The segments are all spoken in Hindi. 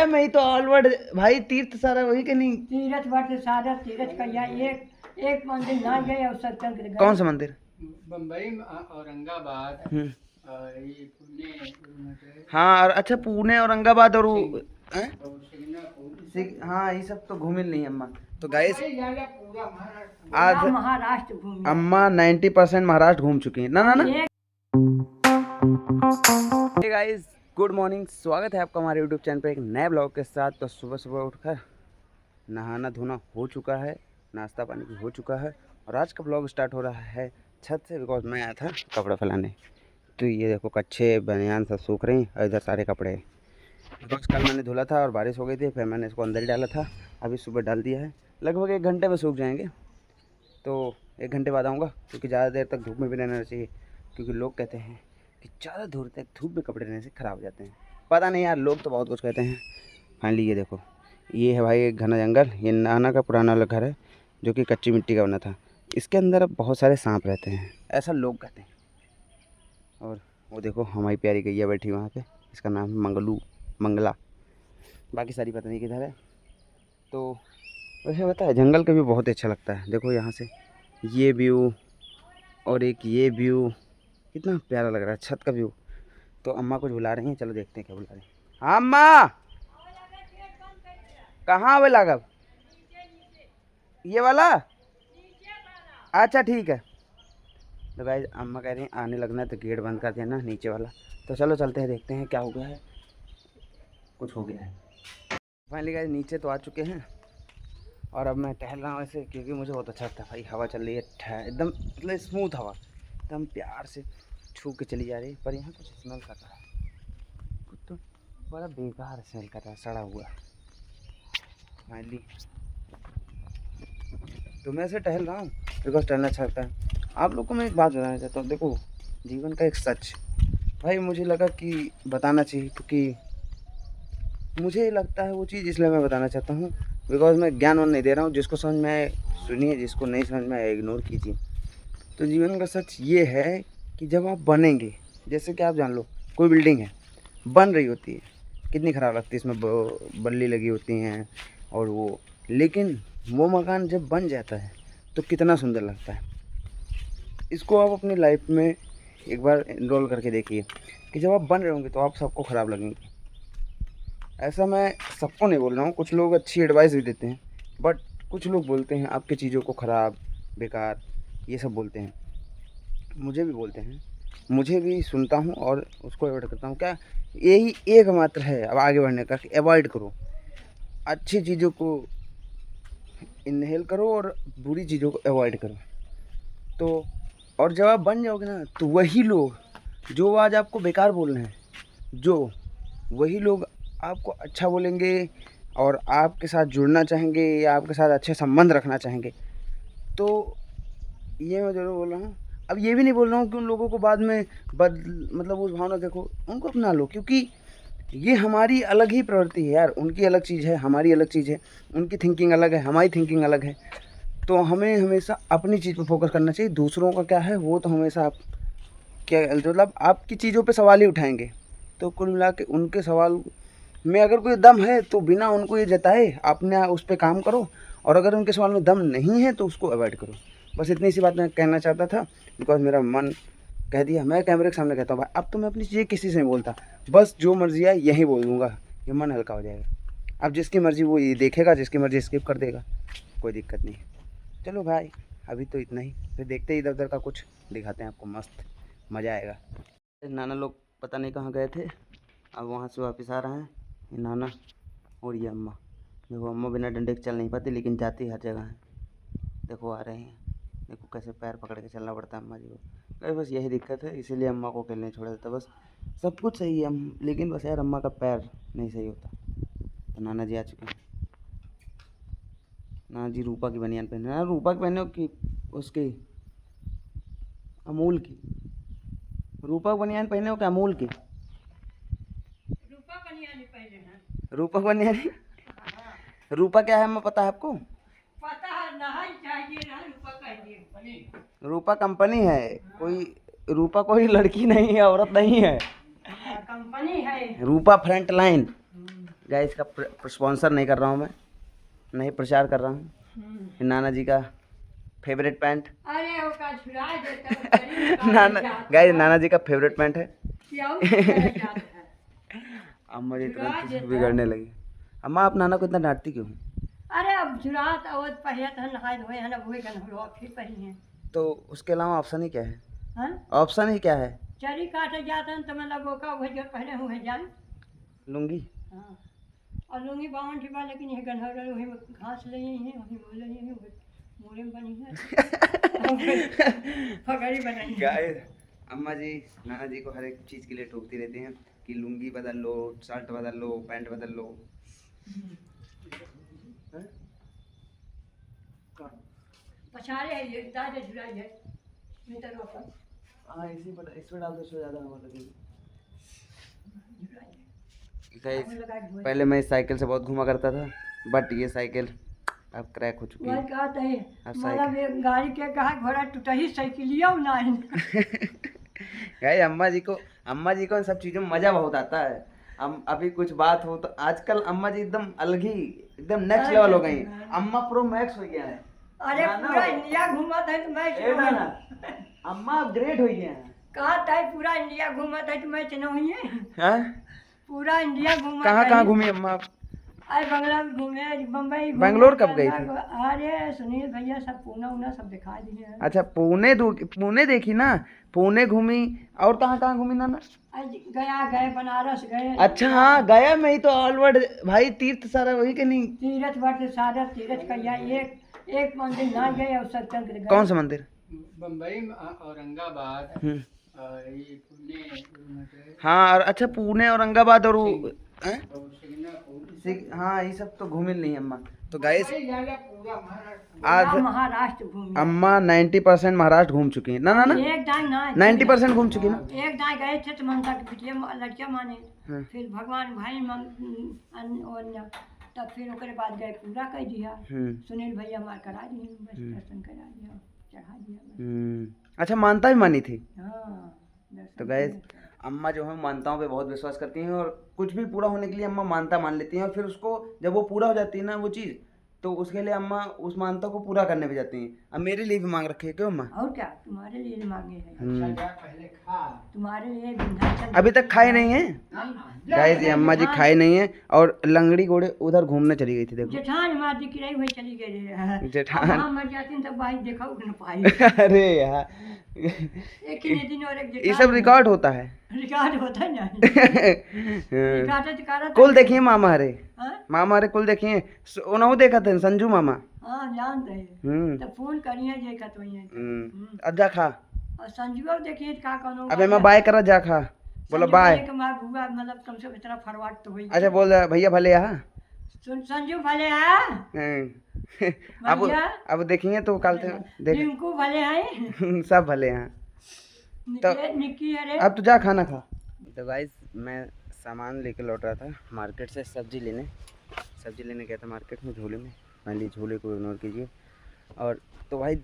है मैं ही तो ऑलवर्ड भाई तीर्थ सारा वही के नहीं। तीर्थ वर्ष सारा तीर्थ कहिया एक मंदिर ना गए और सत्संग गए। कौन सा मंदिर? बम्बई, औरंगाबाद, ये पुणे। हाँ और अच्छा पुणे औरंगाबाद और हैं? सिंगापुर। हाँ ये सब तो घूमिल नहीं अम्मा। तो गाइस पूरा आज महाराष्ट्र घूमे। अम्मा 90% महाराष्ट्र घूम चुकी हैं ना ना ना। हे गाइस गुड मॉर्निंग, स्वागत है आपका हमारे यूट्यूब चैनल पे एक नए ब्लॉग के साथ। तो सुबह सुबह उठकर नहाना धोना हो चुका है, नाश्ता पानी भी हो चुका है और आज का ब्लॉग स्टार्ट हो रहा है छत से। बिकॉज मैं आया था कपड़ा फैलाने। तो ये देखो कच्छे बनियान सब सूख रही और इधर सारे कपड़े। बिकॉज कल मैंने धुला था और बारिश हो गई थी, फिर मैंने इसको अंदर ही डाला था। अभी सुबह डाल दिया है, लगभग 1 घंटे में सूख जाएंगे। तो 1 घंटे बाद आऊँगा क्योंकि ज़्यादा देर तक धूप में भी रहना चाहिए, क्योंकि लोग कहते हैं कि ज़्यादा दूर तक धूप में कपड़े रहने से ख़राब हो जाते हैं। पता नहीं यार, लोग तो बहुत कुछ कहते हैं। फाइनली ये देखो, ये है भाई एक घना जंगल। ये नाना का पुराना वाला घर है जो कि कच्ची मिट्टी का बना था। इसके अंदर अब बहुत सारे सांप रहते हैं, ऐसा लोग कहते हैं। और वो देखो हमारी प्यारी गैया बैठी वहाँ पे, इसका नाम है मंगला। बाकी सारी पता नहीं किधर है। तो वैसे पता है जंगल का व्यू बहुत अच्छा लगता है। देखो यहाँ से ये व्यू और एक ये व्यू कितना प्यारा लग रहा है, छत का व्यू। तो अम्मा कुछ बुला रही हैं, चलो देखते हैं क्या बुला रही हैं। हाँ अम्मा, कहाँ वे लागब? ये वाला? अच्छा ठीक है। तो गाइस अम्मा कह रही हैं आने लगना है तो गेट बंद कर देना नीचे वाला। तो चलो चलते हैं, देखते हैं क्या हो गया है। कुछ हो गया है। फाइनली गाइस नीचे तो आ चुके हैं और अब मैं टहल रहा हूँ ऐसे, क्योंकि मुझे बहुत अच्छा लगता है भाई। हवा चल रही है एकदम, मतलब स्मूथ हवा, एकदम प्यार से छू के चली जा रही है। पर यहाँ कुछ स्मेल कर रहा है, कुछ तो बड़ा बेकार स्मेल कर रहा है, सड़ा हुआ। फाइनली तो मैं ऐसे टहल रहा हूँ बिकॉज टहलना अच्छा लगता है। आप लोग को मैं एक बात बताना चाहता हूँ। देखो जीवन का एक सच भाई मुझे लगा कि बताना चाहिए, क्योंकि मुझे लगता है वो चीज़, इसलिए मैं बताना चाहता हूँ। बिकॉज मैं ज्ञान और नहीं दे रहा हूँ, जिसको समझ में आए सुनिए, जिसको नहीं समझ में आए इग्नोर कीजिए। तो जीवन का सच ये है कि जब आप बनेंगे, जैसे कि आप जान लो कोई बिल्डिंग है बन रही होती है, कितनी ख़राब लगती है, इसमें बल्ली लगी होती हैं और वो, लेकिन वो मकान जब बन जाता है तो कितना सुंदर लगता है। इसको आप अपनी लाइफ में एक बार इनरोल करके देखिए कि जब आप बन रहे होंगे तो आप सबको ख़राब लगेंगे। ऐसा मैं सबको नहीं बोल रहा हूँ, कुछ लोग अच्छी एडवाइस भी देते हैं, बट कुछ लोग बोलते हैं आपकी चीज़ों को ख़राब बेकार ये सब बोलते हैं। मुझे भी बोलते हैं, मुझे भी सुनता हूँ और उसको अवॉइड करता हूँ। क्या यही एक मात्र है अब आगे बढ़ने का, अवॉइड करो, अच्छी चीज़ों को इनहेल करो और बुरी चीज़ों को अवॉइड करो। तो और जब आप बन जाओगे ना, तो वही लोग जो आज आपको बेकार बोल रहे हैं, जो वही लोग आपको अच्छा बोलेंगे और आपके साथ जुड़ना चाहेंगे या आपके साथ अच्छे संबंध रखना चाहेंगे। तो ये मैं ज़रूर बोल रहा हूँ। अब ये भी नहीं बोल रहा हूँ कि उन लोगों को बाद में मतलब उस भावना, देखो उनको अपना लो, क्योंकि ये हमारी अलग ही प्रवृत्ति है यार। उनकी अलग चीज़ है, हमारी अलग चीज़ है। उनकी थिंकिंग अलग है, हमारी थिंकिंग अलग है। तो हमें हमेशा अपनी चीज़ पर फोकस करना चाहिए। दूसरों का क्या है वो तो हमेशा आप क्या मतलब आपकी चीज़ों पे सवाल ही उठाएंगे। तो कुल मिला के उनके सवाल में अगर कोई दम है तो बिना उनको ये जताए अपने उस पर काम करो, और अगर उनके सवाल में दम नहीं है तो उसको अवॉइड करो। बस इतनी सी बात मैं कहना चाहता था, बिकॉज मेरा मन कह दिया। मैं कैमरे के सामने कहता हूँ भाई अब तो मैं अपनी चीज़ें किसी से नहीं बोलता, बस जो मर्जी आए यही बोल दूँगा, ये मन हल्का हो जाएगा। अब जिसकी मर्ज़ी वो ये देखेगा, जिसकी मर्ज़ी स्किप कर देगा, कोई दिक्कत नहीं है। चलो भाई अभी तो इतना ही, फिर देखते ही इधर उधर का कुछ दिखाते हैं आपको, मस्त मज़ा आएगा। नाना लोग पता नहीं कहाँ गए थे, अब वहाँ से वापस आ रहे हैं। ये नाना और ये अम्मा। देखो अम्मा बिना डंडे के चल नहीं पाती, लेकिन जाती हर जगह है। देखो आ रहे हैं, देखो कैसे पैर पकड़ के चलना पड़ता है अम्मा जी को। अरे बस यही दिक्कत है, इसीलिए अम्मा को अकेले नहीं छोड़ा जाता। बस सब कुछ सही है लेकिन बस यार अम्मा का पैर नहीं सही होता। तो नाना जी आ चुके हैं। नाना जी रूपा की बनियान पहने, ना रूपा की पहने हो कि उसकी अमूल की? रूपा बनियान पहने हो क्या अमूल की? रूपा बनियान। रूपा क्या है हमें पता है आपको? पता है ना, चाहिए ना रूपा कहिए। रूपा कंपनी है, कोई रूपा कोई लड़की नहीं है, औरत नहीं है, कंपनी है। रूपा फ्रंट लाइन। गाइस इसका स्पॉन्सर नहीं कर रहा हूँ मैं, नहीं प्रचार कर रहा हूँ। नाना जी का फेवरेट पैंट। अरे वो का छुड़ा देता नाना गाइस नाना जी का फेवरेट पैंट है। क्या है अम्मा जी छुड़ा तुरंत देता। बिगड़ने लगी। अम्मा आप नाना को इतना डांटती क्यों हैं? अरे अब जुरात अवध पहले तो नहाए धोए हैं ना वही गन हो फिर पही हैं। तो उसके अलावा ऑप्शन ही क्या है? हाँ ऑप्शन ही क्या है? चरी काटे जाते हैं तो मतलब वो का वही जो पहले हुए जान। लुंगी। हाँ और लुंगी बावन ठीक बा लेकिन ये गन्हर वही में घास ले हैं वही बोल रही हैं मोरे में बनी है पगड़ी बनाई है। गाइस अम्मा जी नाना जी को हर एक चीज़ के लिए टोकती रहती हैं कि लुंगी बदल लो, शर्ट बदल लो, पैंट बदल लो। हैं? पछाड़े है ये दादा जुड़ाई है भीतर ऊपर हाँ इसी पर इस पर डाल दो इससे ज़्यादा हवा लगेगी। जुड़ाई है। गाइस पहले मैं इस साइकिल से बहुत घूमा करता था बट ये साइकिल अब क्रैक हो चुकी वही है। कहते हैं अब मतलब एक गाड़ी के कहा घोड़ा टूटा ही साइकिलिया ना है। गाइस अम्मा जी को इन सब चीज़ों में मज़ा बहुत आता है। हम अभी कुछ बात हो तो आजकल अम्मा जी एकदम अलग ही एकदम नेक्स्ट लेवल हो गई हैं। अम्मा प्रो मैक्स हो गया है। अरे ना, ना, पूरा वो- इंडिया घूमा था तो मैं ए ना ना, अम्मा अपग्रेड हो गया है। कहा था पूरा इंडिया घूमा था तो मैं नहीं है हाँ? पूरा इंडिया घूमा कहाँ था। कहाँ घूमी अम्मा आप? अरे बंगला में घूमे बम्बई घूमे, बैंगलोर कब गई थी? अरे सुनील भैया सब पूना उना सब दिखा दिए हैं। अच्छा पुणे देखी ना, पुणे घूमी और कहाँ कहाँ घूमी ना? आज गया गए बनारस गए। अच्छा हाँ गया में ही तो ऑलवर्ड भाई तीर्थ सारा वही के नहीं। तीरथ वर्ष सारा तीरथ कहिया एक मंदिर ना गए और सत्संग गए। कौन सा मंदिर? बम्बई औरंगाबाद ये पुणे हाँ और अच्छा पुणे औरंगाबाद और हैं? और सिंगापुर हाँ ये सब तो घूमिल नहीं अम्मा। तो गाइस पूरा महाराष्ट्र आज महाराष्ट्र घूमे। अम्मा 90% महाराष्ट्र घूम चुकी हैं ना ना ना एक दाई ना 90% घूम चुकी ना। एक दाई गए थे तो मनता के पिटिया लड़कियां माने हाँ। फिर भगवान भाई अन्य तब फिर ओकरे बाद गए पूरा कर दिया। सुनील भैया मार करा दिए बस दर्शन करा दिया चढ़ा दिया। अच्छा मानता भी मानी थी। हाँ दर्शन तो गाइस किया। अम्मा जो है मानताओं पे बहुत विश्वास करती हैं और कुछ भी पूरा होने के लिए अम्मा मानता मान लेती हैं और फिर उसको जब वो पूरा हो जाती है ना वो चीज़ तो उसके लिए अम्मा उस मानता को पूरा करने भी जाती हैं। अब मेरे लिए भी मांग रखी है क्यों अम्मा? और क्या तुम्हारे लिए मांगे हैं पहले खा तुम्हारे लिए विंध्याचल अभी तक खाए नहीं है गाइस ये अम्मा जी खाए नहीं है और लंगड़ी घोड़े उधर घूमने चली गई थी देखो। जेठान माँ दिख रही हुई चली गई जेठान। अब मर जाती तब भाई देखा उठ न पाई। अरे यार एक ही दिन और एक ये सब रिकॉर्ड होता है। रिकॉर्ड होता है ना रिकॉर्ड कुल देखिए मामा हरे हाँ मामा हरे कुल देखिए उन्होंने देखा था संजू मामा। हाँ जानते हैं तो फोन करिए जे का तो अब जा खा। और संजू देखिए का कौन अबे मैं बाय करा जा खा बोला बाय। मतलब कम से कम इतना फॉरवर्ड तो हुई। अच्छा बोल भैया भले यहाँ संजू भले है अब देखेंगे तो कल से देख रिंकू भले है सब भले यहाँ। निक्की अरे अब तो जा खाना खा। तो गाइस मैं सामान लेके लौट रहा था मार्केट से सब्जी लेने गया था मार्केट में झोले में। मान ली झोले को इग्नोर कीजिए। और तो भाई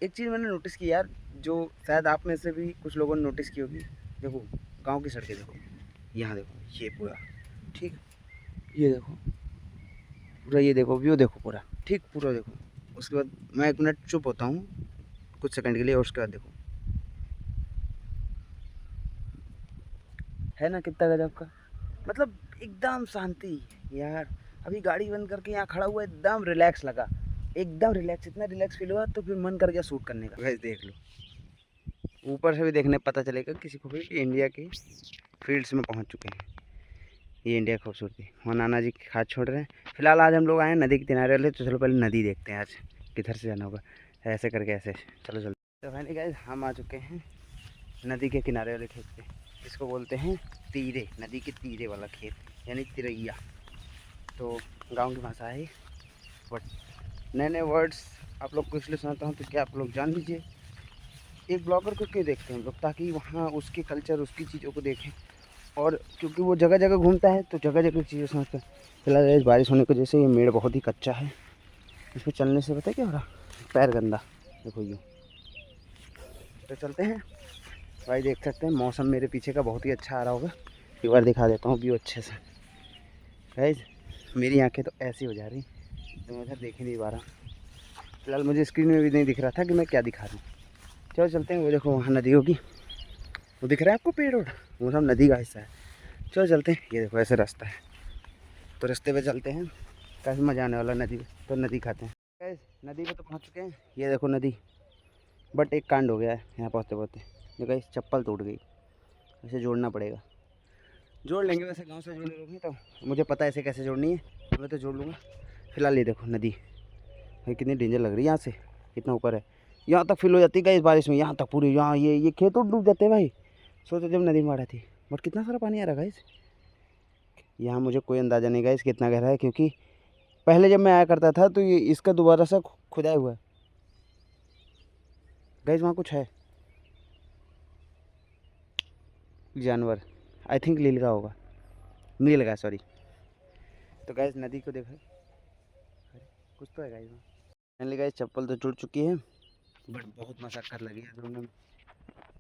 एक चीज़ मैंने नोटिस की यार जो शायद आप में से भी कुछ लोगों ने नोटिस की होगी। देखो गांव की सड़कें देखो यहाँ देखो ये पूरा ठीक ये देखो पूरा ये देखो व्यू देखो पूरा ठीक पूरा देखो। उसके बाद मैं 1 मिनट चुप होता हूँ कुछ सेकंड के लिए और उसके बाद देखो है ना कितना गजब का मतलब एकदम शांति यार। अभी गाड़ी बंद करके यहाँ खड़ा हुआ एकदम रिलैक्स लगा एकदम रिलैक्स इतना रिलैक्स फील हुआ तो फिर मन कर गया शूट करने का। वैसे देख लो ऊपर से भी देखने पता चलेगा किसी को भी इंडिया की फील्ड्स में पहुँच चुके हैं। ये इंडिया की खूबसूरती वहाँ नाना जी खाद छोड़ रहे हैं। फिलहाल आज हम लोग आए हैं नदी के किनारे वाले तो चलो पहले नदी देखते हैं आज किधर से जाना होगा ऐसे करके ऐसे चलो चलते। तो भाई गाइस हम आ चुके हैं नदी के किनारे वाले खेत पे इसको बोलते हैं तीरे नदी के तीरे वाला खेत यानी तिरैया। तो गांव की भाषा है बट नए नए वर्ड्स आप लोग को इसलिए सुनाता हूँ तो क्या आप लोग जान लीजिए एक ब्लॉगर को क्यों देखते हैं हम लोग ताकि वहाँ उसके कल्चर उसकी चीज़ों को देखें और क्योंकि वो जगह जगह घूमता है तो जगह जगह चीज़ें समझते हैं। फिलहाल बारिश होने की वजह से ये मेड़ बहुत ही कच्चा है इसमें चलने से पता है क्या हो रहा पैर गंदा देखो यूँ। तो चलते हैं भाई देख सकते हैं मौसम मेरे पीछे का बहुत ही अच्छा आ रहा होगा एक बार दिखा देता हूँ व्यू अच्छे से। गाइस मेरी आंखें तो ऐसी हो जा रही तो मैं उधर देख ही नहीं पा रहा। फिलहाल मुझे स्क्रीन में भी नहीं दिख रहा था कि मैं क्या दिखा रहा हूँ। चलो चलते हैं, वो देखो वहाँ नदी होगी, वो दिख रहा है आपको पेड़ उड़, वो सब नदी का हिस्सा है। चलो चलते हैं, ये देखो ऐसे रास्ता है तो रास्ते पे चलते हैं, काफ़ी मज़ा आने वाला नदी पे। तो नदी खाते हैं गाइस, नदी पे तो पहुँच चुके हैं। ये देखो नदी, बट एक कांड हो गया है यहाँ पहुँचते पहुँचते। देखो गाइस चप्पल टूट गई, ऐसे जोड़ना पड़ेगा। जोड़ लेंगे, वैसे गांव से जोड़ने लोग नहीं तो मुझे पता है ऐसे कैसे जोड़नी है, मैं तो जोड़ लूँगा। फिलहाल ये देखो नदी भाई कितनी डेंजर लग रही है, यहाँ से कितना ऊपर है, यहाँ तक फिल हो जाती है इस बारिश में, यहाँ तक पूरी, यहाँ ये खेतों डूब जाते हैं भाई। सोचो जब नदी में आ थी, बट कितना सारा पानी आ रहा है गाइस। यहाँ मुझे कोई अंदाज़ा नहीं गाइस कितना गहरा है, क्योंकि पहले जब मैं आया करता था तो ये इसका दोबारा से खुदाया हुआ है गाइस। वहाँ कुछ है जानवर, आई थिंक नीलगा होगा, नीलगा सॉरी। तो गाइस नदी को देखो, कुछ तो है गाइस वहाँ। फाइनली गाइस चप्पल तो टूट चुकी है, बट बहुत मशक्कत लगी है दोनों में।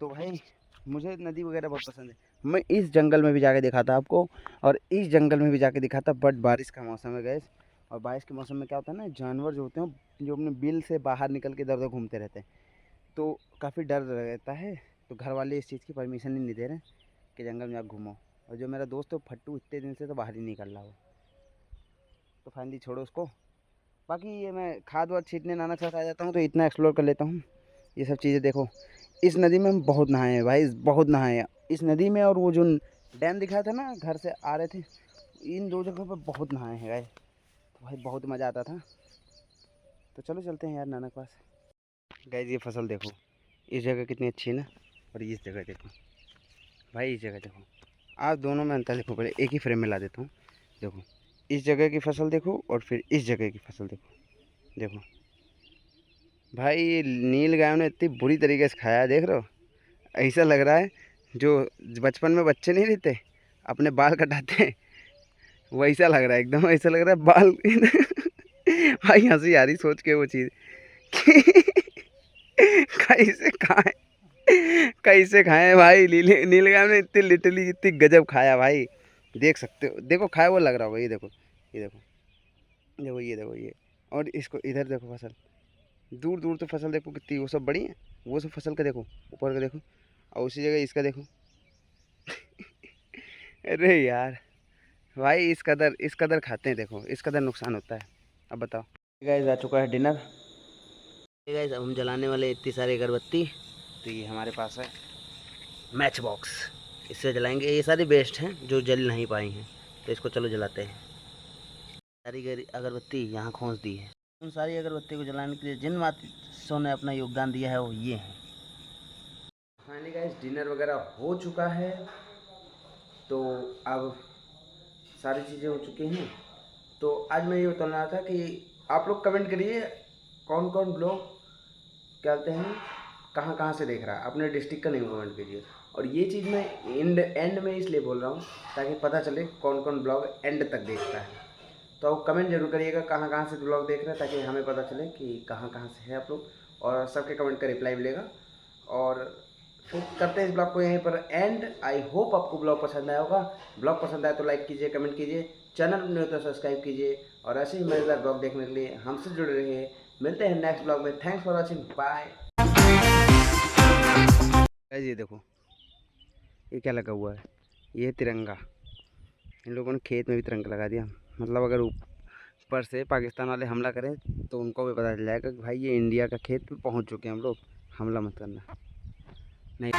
तो भाई मुझे नदी वगैरह बहुत पसंद है। मैं इस जंगल में भी जाके दिखाता आपको, और इस जंगल में भी जाके दिखाता, बट बारिश का मौसम है गाइस। और बारिश के मौसम में क्या होता है ना, जानवर जो होते हैं जो अपने बिल से बाहर निकल के इधर उधर घूमते रहते हैं, तो काफ़ी डर रहता है। तो घर वाले इस चीज़ की परमिशन ही नहीं दे रहे कि जंगल में आप घूमो। और जो मेरा दोस्त है फट्टू इतने दिन से तो बाहर ही नहीं निकल रहा हो। तो फाइनली छोड़ो उसको। बाकी ये मैं खाद वाद छीटने नाना के साथ आ जाता हूँ तो इतना एक्सप्लोर कर लेता हूँ ये सब चीज़ें। देखो इस नदी में हम बहुत नहाए हैं भाई, बहुत नहाए हैं इस नदी में। और वो जो डैम दिखाया था ना, घर से आ रहे थे, इन दो जगहों पर बहुत नहाए हैं गाइस। तो भाई बहुत मज़ा आता था। तो चलो चलते हैं यार नाना के पास। गाइस ये फसल देखो, इस जगह कितनी अच्छी है ना, और इस जगह देखो भाई, इस जगह देखो। आप दोनों में अंतर देखो, पहले एक ही फ्रेम में ला देता हूँ। देखो इस जगह की फसल देखो, और फिर इस जगह की फसल देखो। देखो भाई नील गायों ने इतनी बुरी तरीके से खाया है, देख रहे हो। ऐसा लग रहा है जो बचपन में बच्चे नहीं रहते अपने बाल कटाते हैं, वैसा लग रहा है एकदम, ऐसा लग रहा है बाल भाई हंसी आ रही सोच के वो चीज़ कैसे खाए, कैसे खाए भाई। नीलगाय ने इतनी लिटरली इतनी गजब खाया भाई, देख सकते हो। देखो खाया वो लग रहा होगा, ये देखो, ये देखो, देखो ये देखो ये। और इसको इधर देखो फसल, दूर दूर तो फसल देखो कितनी, वो सब बड़ी है, वो सब फसल का देखो, ऊपर का देखो, और उसी जगह इसका देखो अरे यार भाई इस कदर खाते हैं, देखो इस कदर नुकसान होता है। अब बताओ गाइस, आ चुका है डिनर। गाइस अब हम जलाने वाले इतनी सारी अगरबत्ती, तो ये हमारे पास है मैच बॉक्स, इससे जलाएंगे। ये सारी बेस्ट हैं जो जल नहीं पाई हैं, तो इसको चलो जलाते हैं। सारी अगरबत्ती यहाँ खोस दी है। उन सारी अगरबत्ती को जलाने के लिए जिन मातों ने अपना योगदान दिया है वो ये हैं। फाइनली गाइस डिनर वगैरह हो चुका है, तो अब सारी चीज़ें हो चुकी हैं। तो आज मैं ये बताना रहा था कि आप लोग कमेंट करिए कौन कौन ब्लॉग क्या कहते हैं, कहाँ कहाँ से देख रहा है, अपने डिस्ट्रिक्ट का नहीं कमेंट कीजिए। और ये चीज़ मैं एंड में इसलिए बोल रहा हूँ ताकि पता चले कौन कौन ब्लॉग एंड तक देखता है। तो आप कमेंट जरूर करिएगा कहाँ कहाँ से ब्लॉग देख रहे हैं, ताकि हमें पता चले कि कहाँ कहाँ से है आप लोग, और सबके कमेंट का रिप्लाई मिलेगा। और फिर करते हैं इस ब्लॉग को यहीं पर एंड। आई होप आपको ब्लॉग पसंद आया होगा। ब्लॉग पसंद आया तो लाइक कीजिए, कमेंट कीजिए, चैनल में तो सब्सक्राइब कीजिए, और ऐसे ही मजेदार ब्लॉग देखने के लिए हमसे जुड़े रहिए। मिलते हैं नेक्स्ट ब्लॉग में। Thanks for watching, bye. ये देखो ये क्या लगा हुआ है, ये तिरंगा। इन लोगों ने खेत में भी तिरंगा लगा दिया, मतलब अगर ऊपर से पाकिस्तान वाले हमला करें तो उनको भी पता चल जाएगा कि भाई ये इंडिया का खेत पे पहुंच चुके हैं हम लोग, हमला मत करना। नहीं